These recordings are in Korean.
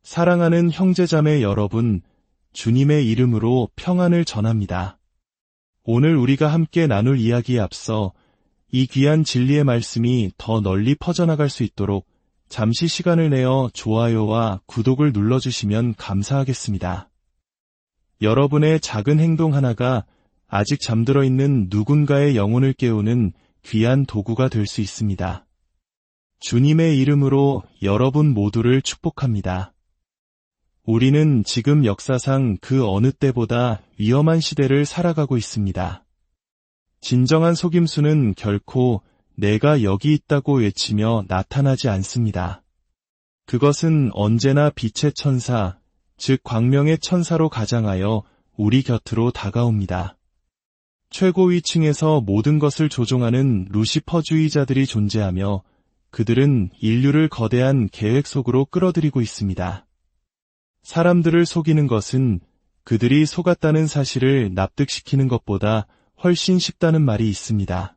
사랑하는 형제자매 여러분, 주님의 이름으로 평안을 전합니다. 오늘 우리가 함께 나눌 이야기에 앞서 이 귀한 진리의 말씀이 더 널리 퍼져나갈 수 있도록 잠시 시간을 내어 좋아요와 구독을 눌러주시면 감사하겠습니다. 여러분의 작은 행동 하나가 아직 잠들어 있는 누군가의 영혼을 깨우는 귀한 도구가 될 수 있습니다. 주님의 이름으로 여러분 모두를 축복합니다. 우리는 지금 역사상 그 어느 때보다 위험한 시대를 살아가고 있습니다. 진정한 속임수는 결코 내가 여기 있다고 외치며 나타나지 않습니다. 그것은 언제나 빛의 천사, 즉 광명의 천사로 가장하여 우리 곁으로 다가옵니다. 최고위층에서 모든 것을 조종하는 루시퍼주의자들이 존재하며 그들은 인류를 거대한 계획 속으로 끌어들이고 있습니다. 사람들을 속이는 것은 그들이 속았다는 사실을 납득시키는 것보다 훨씬 쉽다는 말이 있습니다.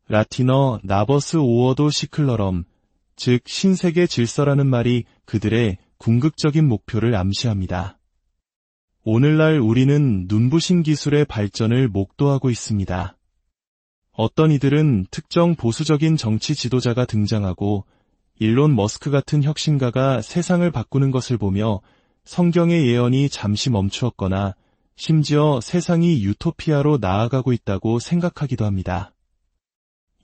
라틴어 나버스 오어도 시클러럼, 즉 신세계 질서라는 말이 그들의 궁극적인 목표를 암시합니다. 오늘날 우리는 눈부신 기술의 발전을 목도하고 있습니다. 어떤 이들은 특정 보수적인 정치 지도자가 등장하고 일론 머스크 같은 혁신가가 세상을 바꾸는 것을 보며 성경의 예언이 잠시 멈추었거나 심지어 세상이 유토피아로 나아가고 있다고 생각하기도 합니다.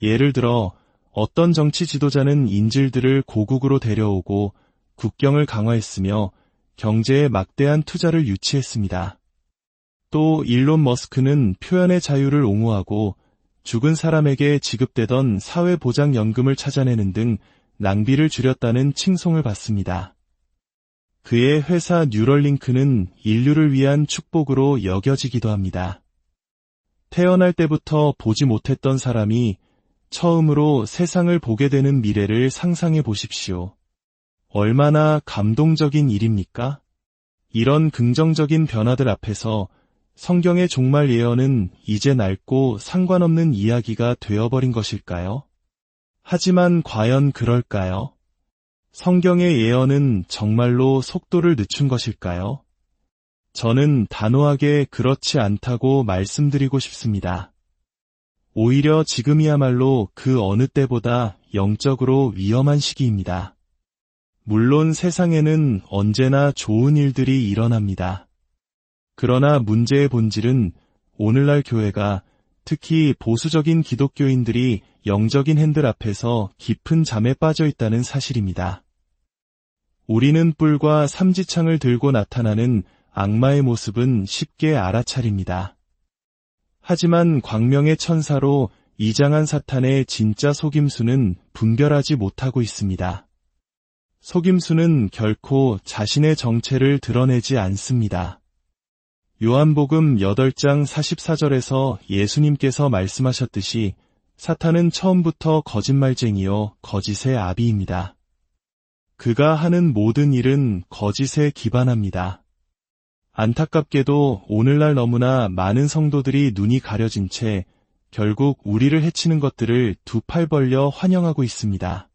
예를 들어 어떤 정치 지도자는 인질들을 고국으로 데려오고 국경을 강화했으며 경제에 막대한 투자를 유치했습니다. 또 일론 머스크는 표현의 자유를 옹호하고 죽은 사람에게 지급되던 사회보장연금을 찾아내는 등 낭비를 줄였다는 칭송을 받습니다. 그의 회사 뉴럴링크는 인류를 위한 축복으로 여겨지기도 합니다. 태어날 때부터 보지 못했던 사람이 처음으로 세상을 보게 되는 미래를 상상해 보십시오. 얼마나 감동적인 일입니까? 이런 긍정적인 변화들 앞에서 성경의 종말 예언은 이제 낡고 상관없는 이야기가 되어버린 것일까요? 하지만 과연 그럴까요? 성경의 예언은 정말로 속도를 늦춘 것일까요? 저는 단호하게 그렇지 않다고 말씀드리고 싶습니다. 오히려 지금이야말로 그 어느 때보다 영적으로 위험한 시기입니다. 물론 세상에는 언제나 좋은 일들이 일어납니다. 그러나 문제의 본질은 오늘날 교회가 특히 보수적인 기독교인들이 영적인 핸들 앞에서 깊은 잠에 빠져 있다는 사실입니다. 우리는 뿔과 삼지창을 들고 나타나는 악마의 모습은 쉽게 알아차립니다. 하지만 광명의 천사로 이장한 사탄의 진짜 속임수는 분별하지 못하고 있습니다. 속임수는 결코 자신의 정체를 드러내지 않습니다. 요한복음 8장 44절에서 예수님께서 말씀하셨듯이 사탄은 처음부터 거짓말쟁이요 거짓의 아비입니다. 그가 하는 모든 일은 거짓에 기반합니다. 안타깝게도 오늘날 너무나 많은 성도들이 눈이 가려진 채 결국 우리를 해치는 것들을 두 팔 벌려 환영하고 있습니다.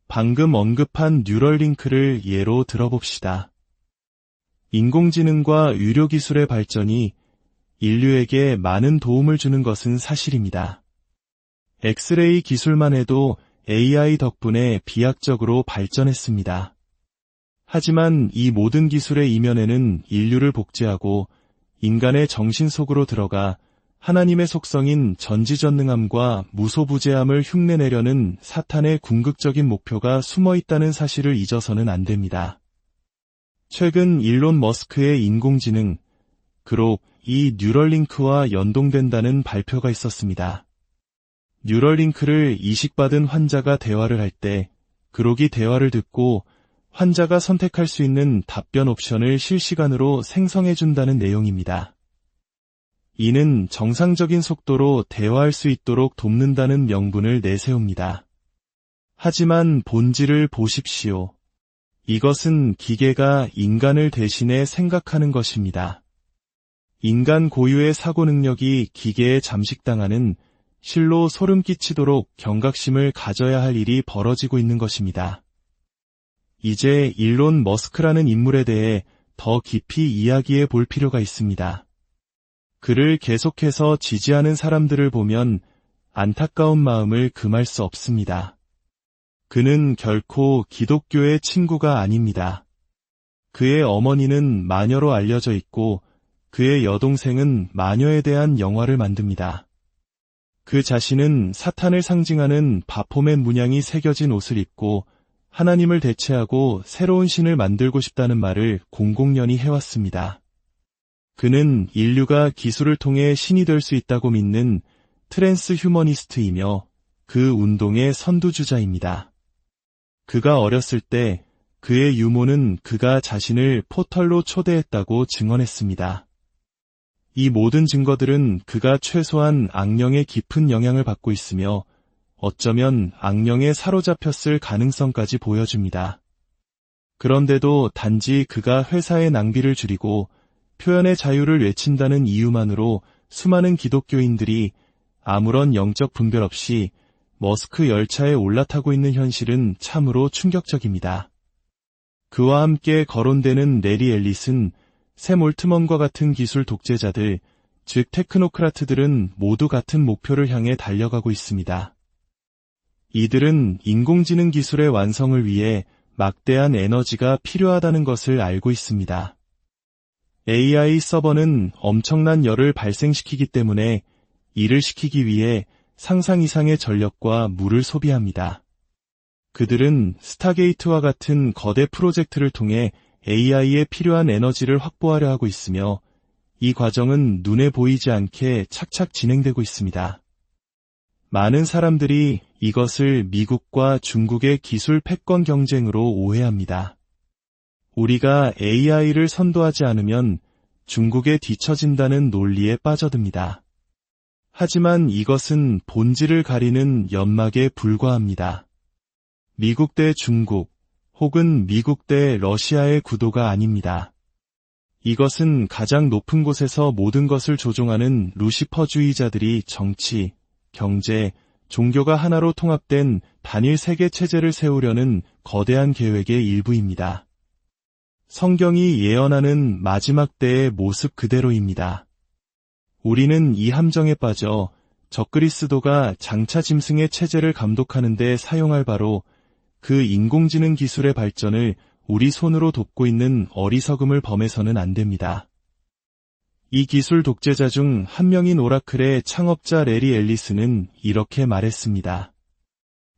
방금 언급한 뉴럴링크를 예로 들어봅시다. 인공지능과 의료기술의 발전이 인류에게 많은 도움을 주는 것은 사실입니다. 엑스레이 기술만 해도 AI 덕분에 비약적으로 발전했습니다. 하지만 이 모든 기술의 이면에는 인류를 복제하고 인간의 정신 속으로 들어가 하나님의 속성인 전지전능함과 무소부재함을 흉내내려는 사탄의 궁극적인 목표가 숨어 있다는 사실을 잊어서는 안 됩니다. 최근 일론 머스크의 인공지능, 그록 이 뉴럴링크와 연동된다는 발표가 있었습니다. 뉴럴링크를 이식받은 환자가 대화를 할 때 그록이 대화를 듣고 환자가 선택할 수 있는 답변 옵션을 실시간으로 생성해준다는 내용입니다. 이는 정상적인 속도로 대화할 수 있도록 돕는다는 명분을 내세웁니다. 하지만 본질을 보십시오. 이것은 기계가 인간을 대신해 생각하는 것입니다. 인간 고유의 사고 능력이 기계에 잠식당하는 실로 소름 끼치도록 경각심을 가져야 할 일이 벌어지고 있는 것입니다. 이제 일론 머스크라는 인물에 대해 더 깊이 이야기해 볼 필요가 있습니다. 그를 계속해서 지지하는 사람들을 보면 안타까운 마음을 금할 수 없습니다. 그는 결코 기독교의 친구가 아닙니다. 그의 어머니는 마녀로 알려져 있고 그의 여동생은 마녀에 대한 영화를 만듭니다. 그 자신은 사탄을 상징하는 바포맨 문양이 새겨진 옷을 입고 하나님을 대체하고 새로운 신을 만들고 싶다는 말을 공공연히 해왔습니다. 그는 인류가 기술을 통해 신이 될 수 있다고 믿는 트랜스 휴머니스트이며 그 운동의 선두주자입니다. 그가 어렸을 때 그의 유모는 그가 자신을 포털로 초대했다고 증언했습니다. 이 모든 증거들은 그가 최소한 악령의 깊은 영향을 받고 있으며 어쩌면 악령에 사로잡혔을 가능성까지 보여줍니다. 그런데도 단지 그가 회사의 낭비를 줄이고 표현의 자유를 외친다는 이유만으로 수많은 기독교인들이 아무런 영적 분별 없이 머스크 열차에 올라타고 있는 현실은 참으로 충격적입니다. 그와 함께 거론되는 레리 앨릿은 샘 올트먼과 같은 기술 독재자들, 즉 테크노크라트들은 모두 같은 목표를 향해 달려가고 있습니다. 이들은 인공지능 기술의 완성을 위해 막대한 에너지가 필요하다는 것을 알고 있습니다. AI 서버는 엄청난 열을 발생시키기 때문에 이를 시키기 위해 상상 이상의 전력과 물을 소비합니다. 그들은 스타게이트와 같은 거대 프로젝트를 통해 AI에 필요한 에너지를 확보하려 하고 있으며 이 과정은 눈에 보이지 않게 착착 진행되고 있습니다. 많은 사람들이 이것을 미국과 중국의 기술 패권 경쟁으로 오해합니다. 우리가 AI를 선도하지 않으면 중국에 뒤처진다는 논리에 빠져듭니다. 하지만 이것은 본질을 가리는 연막에 불과합니다. 미국 대 중국 혹은 미국 대 러시아의 구도가 아닙니다. 이것은 가장 높은 곳에서 모든 것을 조종하는 루시퍼주의자들이 정치, 경제, 종교가 하나로 통합된 단일 세계 체제를 세우려는 거대한 계획의 일부입니다. 성경이 예언하는 마지막 때의 모습 그대로입니다. 우리는 이 함정에 빠져 적그리스도가 장차 짐승의 체제를 감독하는 데 사용할 바로 그 인공지능 기술의 발전을 우리 손으로 돕고 있는 어리석음을 범해서는 안 됩니다. 이 기술 독재자 중 한 명인 오라클의 창업자 레리 앨리스는 이렇게 말했습니다.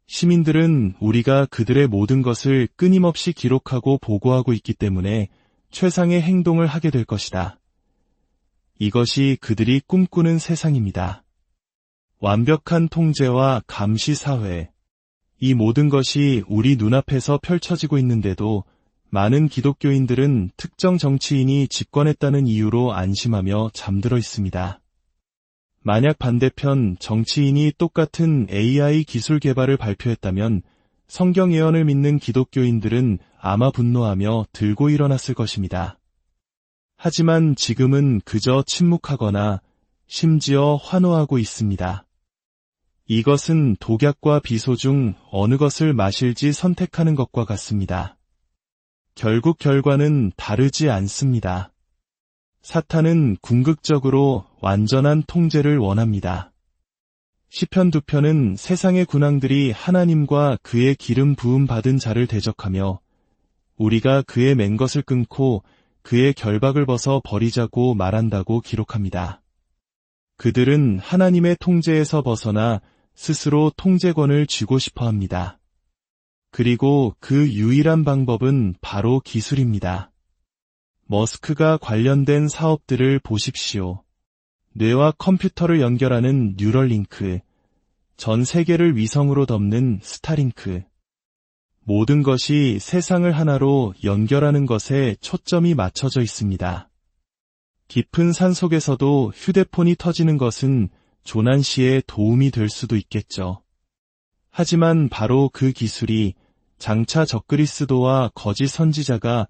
시민들은 우리가 그들의 모든 것을 끊임없이 기록하고 보고하고 있기 때문에 최상의 행동을 하게 될 것이다. 이것이 그들이 꿈꾸는 세상입니다. 완벽한 통제와 감시 사회. 이 모든 것이 우리 눈앞에서 펼쳐지고 있는데도 많은 기독교인들은 특정 정치인이 집권했다는 이유로 안심하며 잠들어 있습니다. 만약 반대편 정치인이 똑같은 AI 기술 개발을 발표했다면 성경 예언을 믿는 기독교인들은 아마 분노하며 들고 일어났을 것입니다. 하지만 지금은 그저 침묵하거나 심지어 환호하고 있습니다. 이것은 독약과 비소 중 어느 것을 마실지 선택하는 것과 같습니다. 결국 결과는 다르지 않습니다. 사탄은 궁극적으로 완전한 통제를 원합니다. 시편 2편은 세상의 군왕들이 하나님과 그의 기름 부음 받은 자를 대적하며 우리가 그의 맨 것을 끊고 그의 결박을 벗어 버리자고 말한다고 기록합니다. 그들은 하나님의 통제에서 벗어나 스스로 통제권을 쥐고 싶어 합니다. 그리고 그 유일한 방법은 바로 기술입니다. 머스크가 관련된 사업들을 보십시오. 뇌와 컴퓨터를 연결하는 뉴럴링크, 전 세계를 위성으로 덮는 스타링크. 모든 것이 세상을 하나로 연결하는 것에 초점이 맞춰져 있습니다. 깊은 산 속에서도 휴대폰이 터지는 것은 조난 시에 도움이 될 수도 있겠죠. 하지만 바로 그 기술이 장차 적그리스도와 거짓 선지자가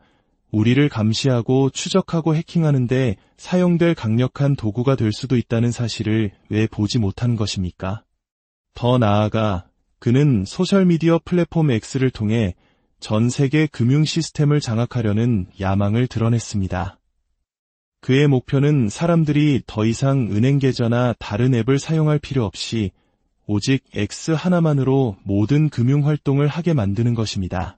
우리를 감시하고 추적하고 해킹하는데 사용될 강력한 도구가 될 수도 있다는 사실을 왜 보지 못하는 것입니까? 더 나아가 그는 소셜미디어 플랫폼 X를 통해 전 세계 금융 시스템을 장악하려는 야망을 드러냈습니다. 그의 목표는 사람들이 더 이상 은행 계좌나 다른 앱을 사용할 필요 없이 오직 X 하나만으로 모든 금융 활동을 하게 만드는 것입니다.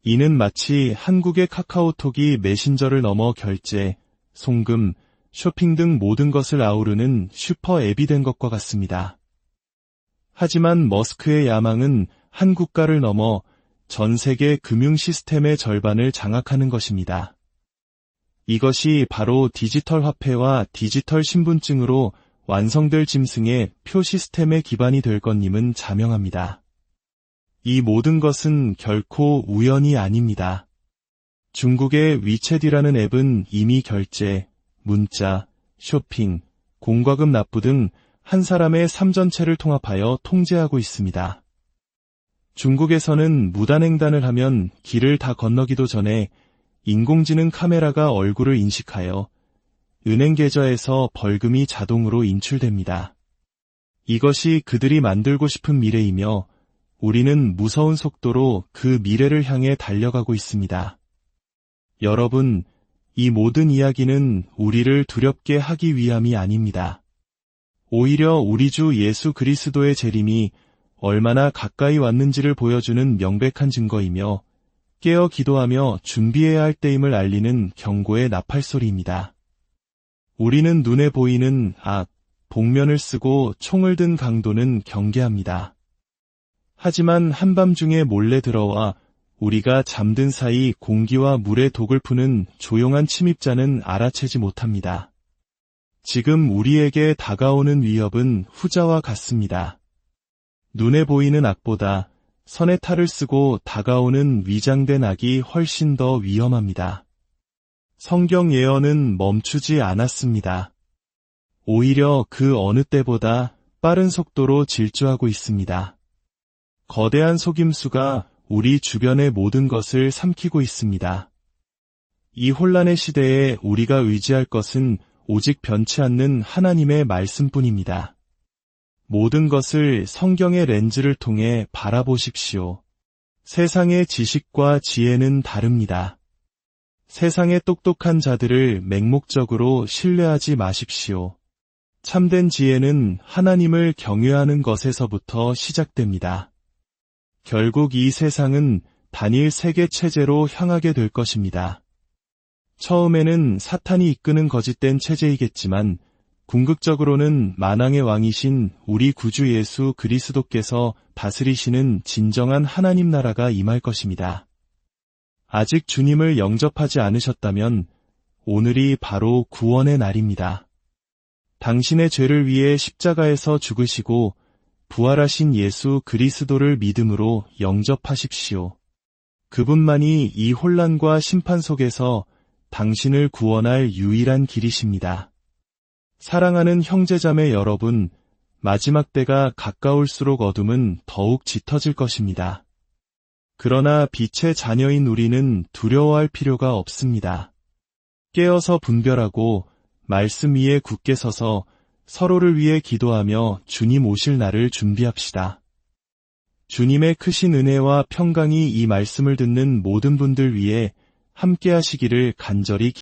이는 마치 한국의 카카오톡이 메신저를 넘어 결제, 송금, 쇼핑 등 모든 것을 아우르는 슈퍼 앱이 된 것과 같습니다. 하지만 머스크의 야망은 한 국가를 넘어 전 세계 금융 시스템의 절반을 장악하는 것입니다. 이것이 바로 디지털 화폐와 디지털 신분증으로 완성될 짐승의 표 시스템의 기반이 될 것임은 자명합니다. 이 모든 것은 결코 우연이 아닙니다. 중국의 위챗이라는 앱은 이미 결제, 문자, 쇼핑, 공과금 납부 등 한 사람의 삶 전체를 통합하여 통제하고 있습니다. 중국에서는 무단횡단을 하면 길을 다 건너기도 전에 인공지능 카메라가 얼굴을 인식하여 은행 계좌에서 벌금이 자동으로 인출됩니다. 이것이 그들이 만들고 싶은 미래이며 우리는 무서운 속도로 그 미래를 향해 달려가고 있습니다. 여러분, 이 모든 이야기는 우리를 두렵게 하기 위함이 아닙니다. 오히려 우리 주 예수 그리스도의 재림이 얼마나 가까이 왔는지를 보여주는 명백한 증거이며 깨어 기도하며 준비해야 할 때임을 알리는 경고의 나팔소리입니다. 우리는 눈에 보이는 악, 복면을 쓰고 총을 든 강도는 경계합니다. 하지만 한밤중에 몰래 들어와 우리가 잠든 사이 공기와 물의 독을 푸는 조용한 침입자는 알아채지 못합니다. 지금 우리에게 다가오는 위협은 후자와 같습니다. 눈에 보이는 악보다 선의 탈을 쓰고 다가오는 위장된 악이 훨씬 더 위험합니다. 성경 예언은 멈추지 않았습니다. 오히려 그 어느 때보다 빠른 속도로 질주하고 있습니다. 거대한 속임수가 우리 주변의 모든 것을 삼키고 있습니다. 이 혼란의 시대에 우리가 의지할 것은 오직 변치 않는 하나님의 말씀뿐입니다. 모든 것을 성경의 렌즈를 통해 바라보십시오. 세상의 지식과 지혜는 다릅니다. 세상의 똑똑한 자들을 맹목적으로 신뢰하지 마십시오. 참된 지혜는 하나님을 경외하는 것에서부터 시작됩니다. 결국 이 세상은 단일 세계 체제로 향하게 될 것입니다. 처음에는 사탄이 이끄는 거짓된 체제이겠지만 궁극적으로는 만왕의 왕이신 우리 구주 예수 그리스도께서 다스리시는 진정한 하나님 나라가 임할 것입니다. 아직 주님을 영접하지 않으셨다면 오늘이 바로 구원의 날입니다. 당신의 죄를 위해 십자가에서 죽으시고 부활하신 예수 그리스도를 믿음으로 영접하십시오. 그분만이 이 혼란과 심판 속에서 당신을 구원할 유일한 길이십니다. 사랑하는 형제자매 여러분, 마지막 때가 가까울수록 어둠은 더욱 짙어질 것입니다. 그러나 빛의 자녀인 우리는 두려워할 필요가 없습니다. 깨어서 분별하고 말씀 위에 굳게 서서 서로를 위해 기도하며 주님 오실 날을 준비합시다. 주님의 크신 은혜와 평강이 이 말씀을 듣는 모든 분들 위해 함께 하시기를 간절히